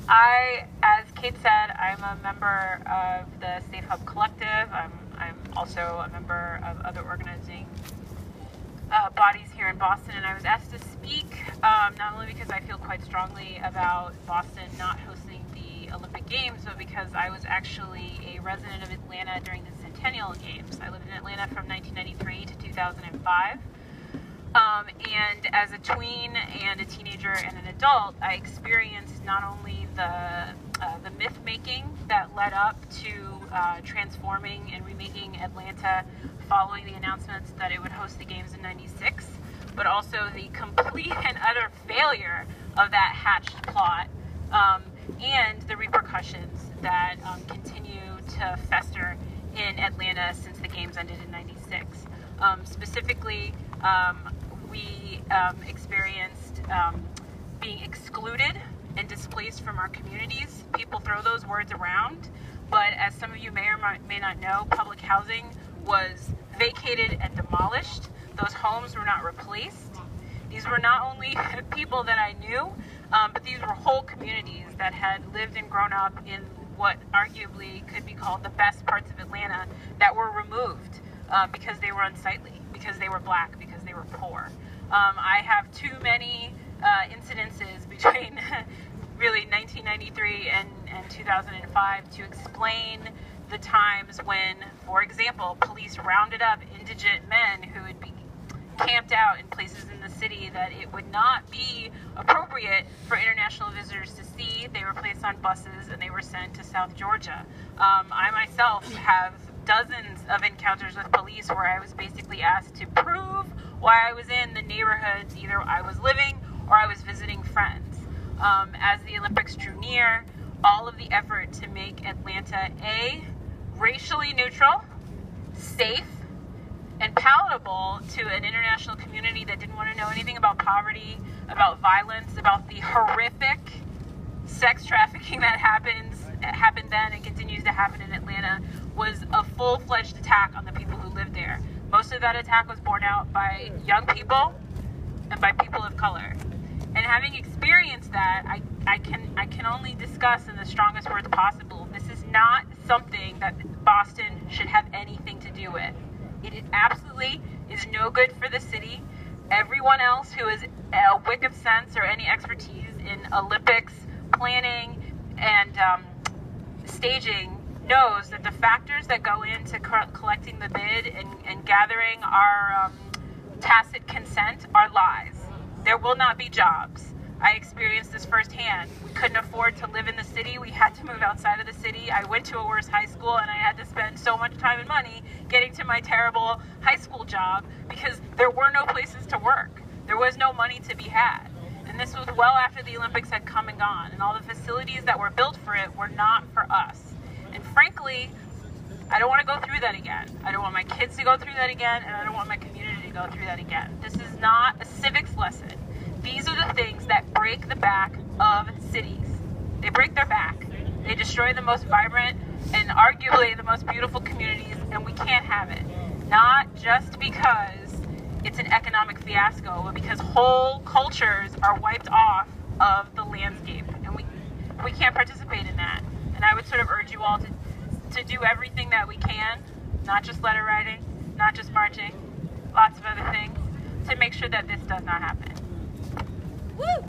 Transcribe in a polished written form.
As Kate said, I'm a member of the Safe Hub Collective. I'm also a member of other organizing bodies here in Boston, and I was asked to speak not only because I feel quite strongly about Boston not hosting the Olympic Games, but because I was actually a resident of Atlanta during the Centennial Games. I lived in Atlanta from 1993 to 2005. And as a tween and a teenager and an adult, I experienced not only the myth making that led up to transforming and remaking Atlanta following the announcements that it would host the games in '96, but also the complete and utter failure of that hatched plot, and the repercussions that continue to fester in Atlanta since the games ended in '96. Specifically, we experienced being excluded and displaced from our communities. People throw those words around, but as some of you may or may not know, public housing was vacated and demolished. Those homes were not replaced. These were not only people that I knew, but these were whole communities that had lived and grown up in what arguably could be called the best parts of Atlanta that were removed because they were unsightly, because they were black, because they were poor. I have too many incidences between really 1993 and 2005 to explain the times when, for example, police rounded up indigent men who would be camped out in places in the city that it would not be appropriate for international visitors to see. They were placed on buses and they were sent to South Georgia. I myself have dozens of encounters with police where I was basically asked to prove why I was in the neighborhoods either I was living or I was visiting friends. As the Olympics drew near, all of the effort to make Atlanta racially neutral, safe, and palatable to an international community that didn't want to know anything about poverty, about violence, about the horrific sex trafficking that happened then and continues to happen in Atlanta, was a full-fledged attack on the people who lived there. Most of that attack was borne out by young people and by people of color. And having experienced that, I can only discuss in the strongest words possible, this is not something that Boston should have anything to do with. It absolutely is no good for the city. Everyone else who has a wick of sense or any expertise in Olympics planning and staging knows that the factors that go into collecting the bid and gathering our tacit consent are lies. There will not be jobs. I experienced this firsthand. We couldn't afford to live in the city. We had to move outside of the city. I went to a worse high school and I had to spend so much time and money getting to my terrible high school job because there were no places to work. There was no money to be had. And this was well after the Olympics had come and gone, and all the facilities that were built for it were not for us. And frankly, I don't want to go through that again. I don't want my kids to go through that again, and I don't want my community to go through that again. This is not a civics lesson. These are the things that break the back of cities. They break their back. They destroy the most vibrant and arguably the most beautiful communities, and we can't have it. Not just because it's an economic fiasco, but because whole cultures are wiped off of the landscape, and we can't participate in that. And I would sort of urge you all to do everything that we can, not just letter writing, not just marching, lots of other things, to make sure that this does not happen. Woo!